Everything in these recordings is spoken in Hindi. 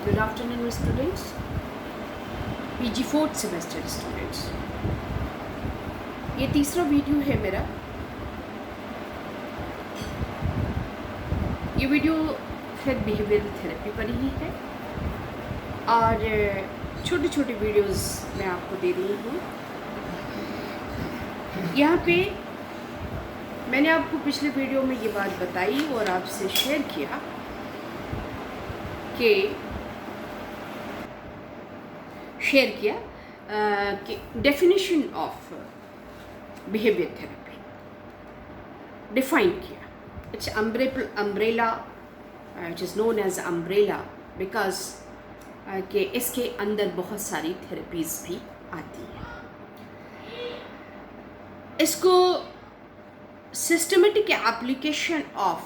Good afternoon, students. PG fourth semester students, ये तीसरा वीडियो है मेरा। ये वीडियो फिर बिहेवियरल थेरेपी पर ही है और छोटे छोटे वीडियोस मैं आपको दे रही हूँ। यहाँ पे मैंने आपको पिछले वीडियो में ये बात बताई और आपसे शेयर किया कि definition of behaviour therapy define किया। It's umbrella which is known as umbrella because कि इसके अंदर बहुत सारी थेरेपीज़ भी आती हैं। इसको systematic application of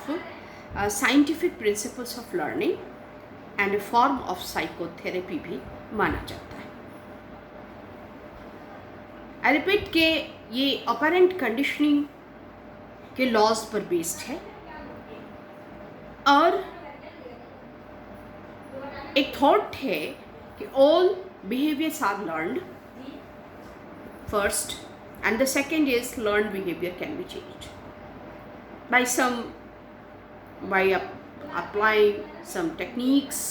scientific principles of learning and a form of psychotherapy भी माना जाता है। आई रिपीट के ये ऑपरेंट कंडीशनिंग के लॉज पर बेस्ड है और एक थॉट है कि all behaviours are learned first and the second is learned behavior can be changed by applying some techniques.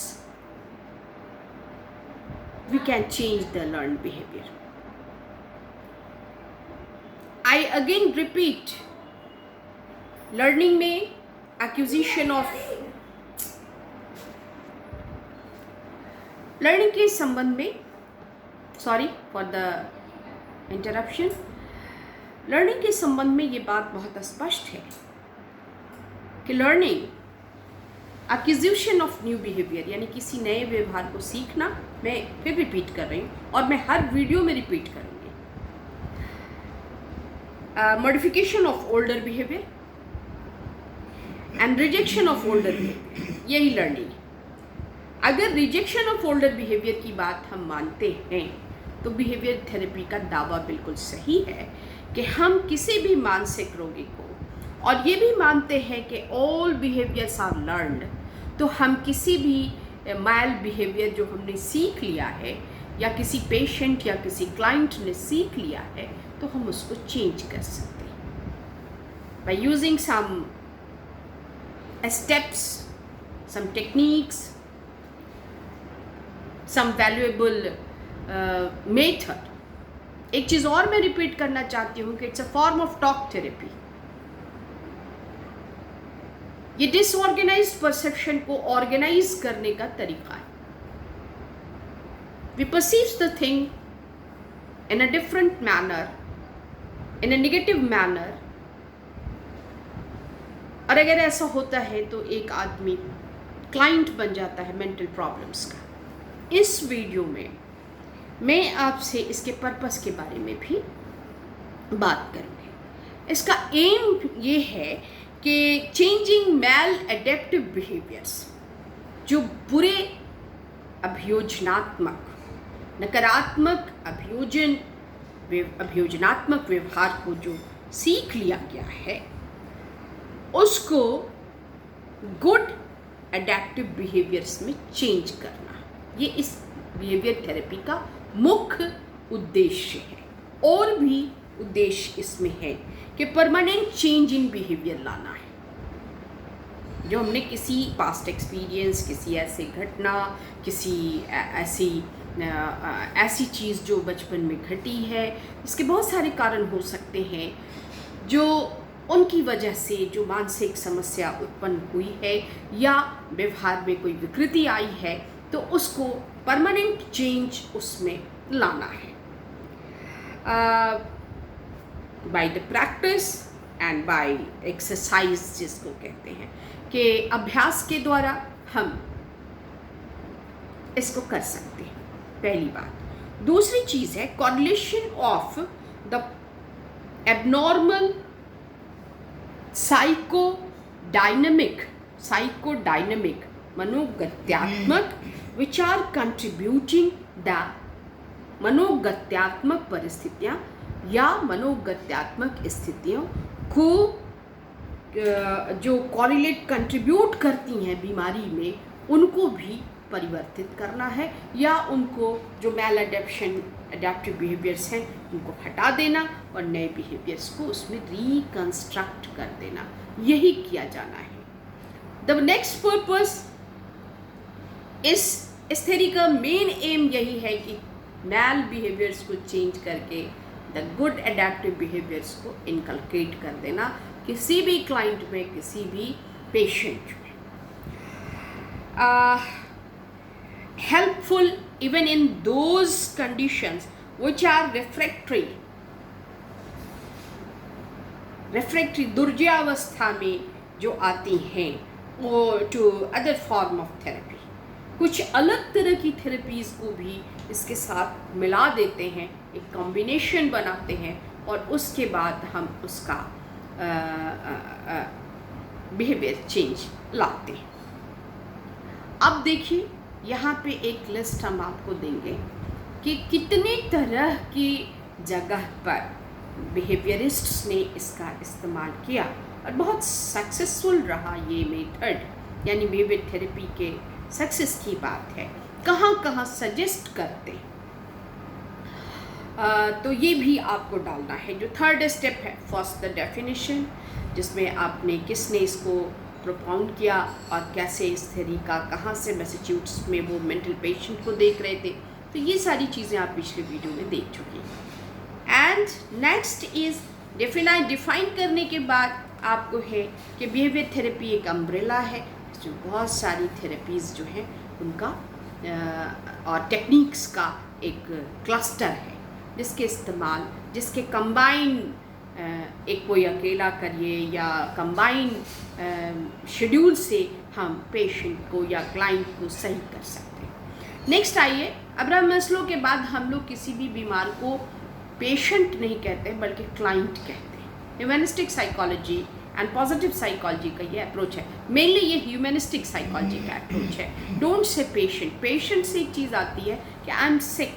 We can change the learned behavior. I again repeat, learning में acquisition of learning के संबंध में, sorry for the interruption, learning के संबंध में ये बात बहुत स्पष्ट है कि learning acquisition of new behaviour यानी किसी नए व्यवहार को सीखना, मैं फिर रिपीट कर रही हूँ और मैं हर वीडियो में रिपीट करूँगी, modification of older behaviour and rejection of older behaviour, यही लर्निंग है। अगर रिजेक्शन ऑफ ओल्डर बिहेवियर की बात हम मानते हैं तो बिहेवियर थेरेपी का दावा बिल्कुल सही है कि हम किसी भी मानसिक रोगी को, और ये भी मानते हैं कि ऑल बिहेवियर्स आर लर्नड, तो हम किसी भी माइल्ड बिहेवियर जो हमने सीख लिया है या किसी पेशेंट या किसी क्लाइंट ने सीख लिया है तो हम उसको चेंज कर सकते हैं by using some steps, some techniques, some valuable method. एक चीज़ और मैं रिपीट करना चाहती हूँ कि it's a form of talk therapy. ये डिसऑर्गेनाइज्ड परसेप्शन को ऑर्गेनाइज करने का तरीका है। We perceives the thing in a different manner, in a negative manner, और अगर ऐसा होता है तो एक आदमी क्लाइंट बन जाता है मेंटल प्रॉब्लम्स का। इस वीडियो में मैं आपसे इसके पर्पस के बारे में भी बात करूँगी। इसका एम ये है कि चेंजिंग मैल एडेप्टिव बिहेवियर्स, जो बुरे अभियोजनात्मक, नकारात्मक अभियोजनात्मक व्यवहार को जो सीख लिया गया है उसको गुड एडेप्टिव बिहेवियर्स में चेंज करना, ये इस बिहेवियर थेरेपी का मुख्य उद्देश्य है। और भी उद्देश्य इसमें है कि परमानेंट चेंज इन बिहेवियर लाना है। जो हमने किसी पास्ट एक्सपीरियंस, किसी ऐसे घटना, किसी ऐसी चीज़ जो बचपन में घटी है, इसके बहुत सारे कारण हो सकते हैं जो उनकी वजह से जो मानसिक समस्या उत्पन्न हुई है या व्यवहार में कोई विकृति आई है, तो उसको परमानेंट चेंज उसमें लाना है by the practice and by exercise, जिसको कहते हैं कि अभ्यास के द्वारा हम इसको कर सकते हैं। पहली बात। दूसरी चीज़ है correlation of the abnormal psychodynamic मनोगत्यात्मक which are contributing the मनोगत्यात्मक परिस्थितियाँ या मनोगत्यात्मक स्थितियों को जो कॉरिलेट कंट्रीब्यूट करती हैं बीमारी में, उनको भी परिवर्तित करना है या उनको जो मैल अडेप्टिव बिहेवियर्स हैं उनको हटा देना और नए बिहेवियर्स को उसमें रिकंस्ट्रक्ट कर देना, यही किया जाना है। द नेक्स्ट पर्पस, इस थ्योरी का मेन एम यही है कि मैल बिहेवियर्स को चेंज करके द गुड अडेप्टिव बिहेवियर्स को इनकलकेट कर देना किसी भी क्लाइंट में, किसी भी पेशेंट में। Helpful even in those conditions which are refractory दुर्जयावस्था में जो आती हैं वो to other form of therapy, कुछ अलग तरह की थेरेपीज़ को भी इसके साथ मिला देते हैं, एक कॉम्बिनेशन बनाते हैं और उसके बाद हम उसका बिहेवियर चेंज लाते हैं। अब देखिए यहाँ पे एक लिस्ट हम आपको देंगे कि कितनी तरह की जगह पर बिहेवियरिस्ट्स ने इसका इस्तेमाल किया और बहुत सक्सेसफुल रहा ये मेथड, यानी बिहेवियर थेरेपी के सक्सेस की बात है। कहाँ कहाँ सजेस्ट करते हैं तो ये भी आपको डालना है। जो थर्ड स्टेप है, फर्स्ट द डेफिनेशन, जिसमें आपने किसने इसको प्रोपाउंड किया और कैसे इस थ्योरी का, कहाँ से मैसेच्यूसेट्स में वो मेंटल पेशेंट को देख रहे थे, तो ये सारी चीज़ें आप पिछले वीडियो में देख चुकी हैं। एंड नेक्स्ट इज़ डिफाइन करने के बाद आपको है कि बिहेवियर थेरेपी एक अम्ब्रेला है, इसमें बहुत सारी थेरेपीज़ जो हैं उनका और टेक्निक्स का एक क्लस्टर है जिसके कंबाइन एक कोई अकेला करिए या कंबाइन शेड्यूल से हम पेशेंट को या क्लाइंट को सही कर सकते हैं। नेक्स्ट आइए, अब्राहम मैस्लो के बाद हम लोग किसी भी बीमार को पेशेंट नहीं कहते बल्कि क्लाइंट कहते हैं। Humanistic psychology and positive psychology का ये अप्रोच है, मेनली ये ह्यूमनिस्टिक साइकोलॉजी का अप्रोच है। डोंट से पेशेंट, पेशेंट से एक चीज़ आती है कि I am sick,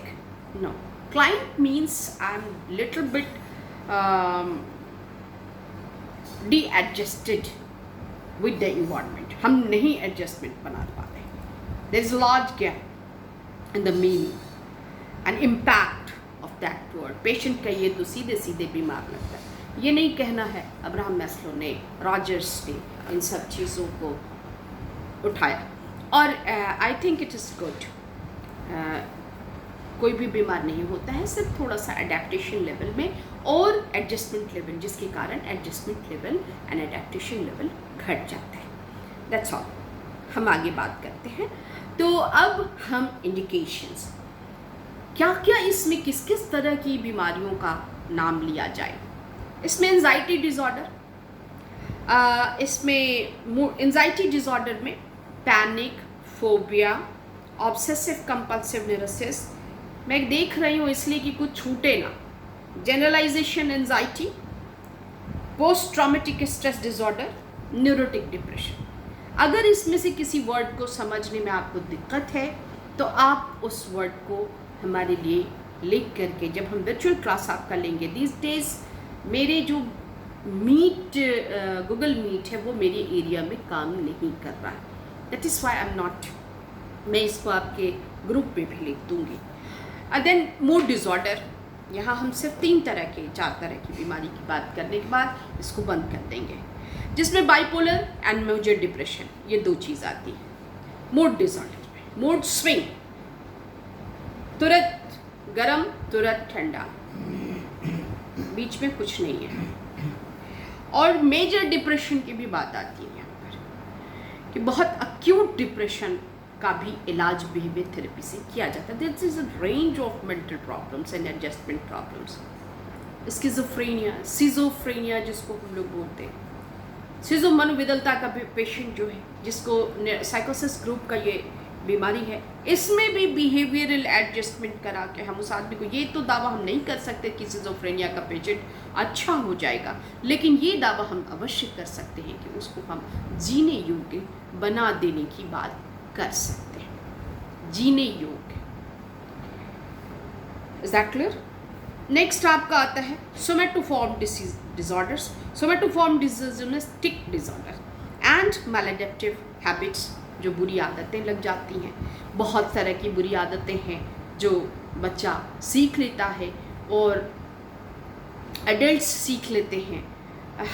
no, client means I am little bit de-adjusted with the environment, हम नहीं एडजस्टमेंट बना पाते। there is a large gap in the meaning and impact of that word। Patient कहिए तो सीधे सीधे बीमार लगता है। ये नहीं कहना है अब्राहम मैस्लो ने, रॉजर्स ने इन सब चीज़ों को उठाया और I think it is good. कोई भी बीमार नहीं होता है, सिर्फ थोड़ा सा एडेप्टेशन लेवल में और एडजस्टमेंट लेवल, जिसके कारण adjustment level and adaptation level घट जाता है। That's all. हम आगे बात करते हैं। तो अब हम इंडिकेशंस, क्या क्या इसमें किस किस तरह की बीमारियों का नाम लिया जाए। इसमें एंजाइटी डिसऑर्डर, इसमें एंजाइटी डिसऑर्डर में panic, phobia, obsessive compulsive neurosis, मैं देख रही हूँ इसलिए कि कुछ छूटे ना, generalisation anxiety, post traumatic stress disorder, neurotic depression. अगर इसमें से किसी वर्ड को समझने में आपको दिक्कत है तो आप उस वर्ड को हमारे लिए लिख करके, जब हम वर्चुअल क्लास आपका लेंगे, दीज डेज मेरे जो मीट गूगल मीट है वो मेरे एरिया में काम नहीं कर रहा है, that is why I am not, मैं इसको आपके ग्रुप में भी लिख दूँगी। देन मूड डिसऑर्डर, यहाँ हम सिर्फ 4 तरह की बीमारी की बात करने के बाद इसको बंद कर देंगे, जिसमें बाइपोलर एंड मेजर डिप्रेशन, ये 2 चीज़ आती है। मूड डिसऑर्डर में मूड स्विंग, तुरंत गरम तुरंत ठंडा, बीच में कुछ नहीं है। और मेजर डिप्रेशन की भी बात आती है यहाँ पर कि बहुत अक्यूट डिप्रेशन का भी इलाज बिहेवियर थेरेपी से किया जाता है। This is a range of mental problems and adjustment problems. Schizophrenia जिसको हम लोग बोलते हैं, सिजो मनोविदलता का पेशेंट जो है, जिसको साइकोसिस ग्रुप का ये बीमारी है, इसमें भी बिहेवियरल एडजस्टमेंट करा के हम उस आदमी को, ये तो दावा हम नहीं कर सकते कि सिजोफ्रेनिया का पेशेंट अच्छा हो जाएगा, लेकिन ये दावा हम अवश्य कर सकते हैं कि उसको हम जीने योग्य बना देने की बात कर सकते हैं, जीने योग्य। Is that clear? नेक्स्ट आपका आता है somatoform disorders, somatoform disease tic disorder and maladaptive habits जो बुरी आदतें लग जाती हैं, बहुत तरह की बुरी आदतें हैं जो बच्चा सीख लेता है और एडल्ट्स सीख लेते हैं,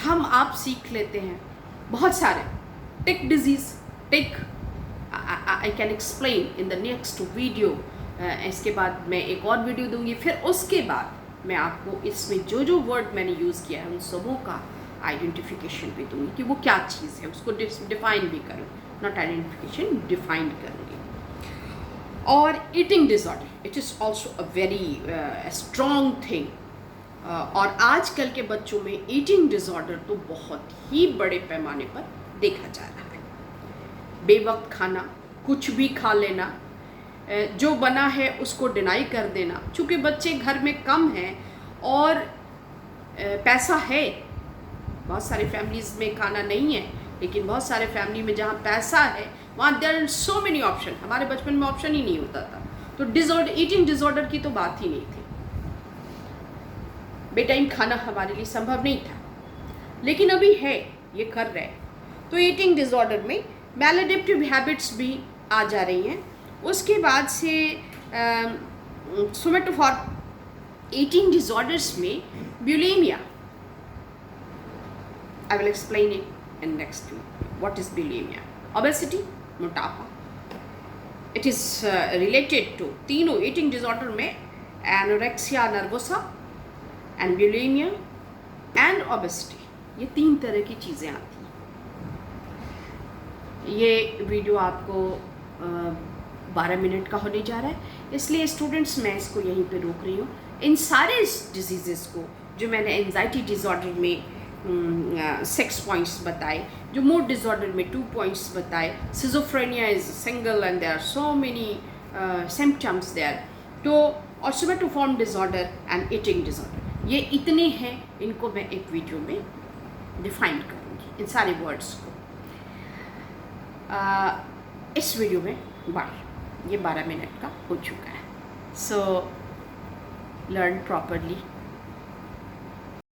हम आप सीख लेते हैं। बहुत सारे tic disease, tic I can explain in the next video. इसके बाद मैं एक और वीडियो दूंगी, फिर उसके बाद मैं आपको इसमें जो जो वर्ड मैंने यूज़ किया है उन सबों का आइडेंटिफिकेशन भी दूंगी कि वो क्या चीज़ है, उसको डिफाइन भी करूँ, नॉट आइडेंटिफिकेशन, डिफाइन करूँगी। और eating disorder, it is also a very strong thing. और आजकल के बच्चों में ईटिंग डिसऑर्डर तो बहुत ही बड़े पैमाने पर देखा जा रहा है। बेवक्त खाना, कुछ भी खा लेना, जो बना है उसको डिनाई कर देना। चूँकि बच्चे घर में कम हैं और पैसा है, बहुत सारे फैमिलीज़ में खाना नहीं है, लेकिन बहुत सारे फैमिली में जहाँ पैसा है वहाँ there are so many option. हमारे बचपन में ऑप्शन ही नहीं होता था, तो ईटिंग डिसऑर्डर की तो बात ही नहीं थी। बेटाइम खाना हमारे लिए संभव नहीं था, लेकिन अभी है, ये कर रहे हैं। तो ईटिंग डिसऑर्डर में मैलेडिक्टिव हैबिट्स भी आ जा रही हैं। उसके बाद से सोमेटोफॉर ईटिंग डिसऑर्डर्स में bulimia, I will explain it in next week. What is bulimia? Obesity, मोटापा। इट इज़ रिलेटेड टू तीनों ईटिंग डिसऑर्डर में, anorexia nervosa and bulimia and obesity, ये 3 तरह की चीज़ें आती हैं। ये वीडियो आपको 12 मिनट का होने जा रहा है, इसलिए स्टूडेंट्स मैं इसको यहीं पे रोक रही हूँ। इन सारे डिजीज़ को जो मैंने एंजाइटी डिसऑर्डर में 6 पॉइंट्स बताए, जो मूड डिसऑर्डर में 2 पॉइंट्स बताए, schizophrenia is single and there are so many symptoms there, तो और somatoform disorder and eating disorder, ये इतने हैं, इनको मैं एक वीडियो में डिफाइन करूँगी, इन सारे वर्ड्स को। इस वीडियो में ये 12 मिनट का हो चुका है। So learn properly,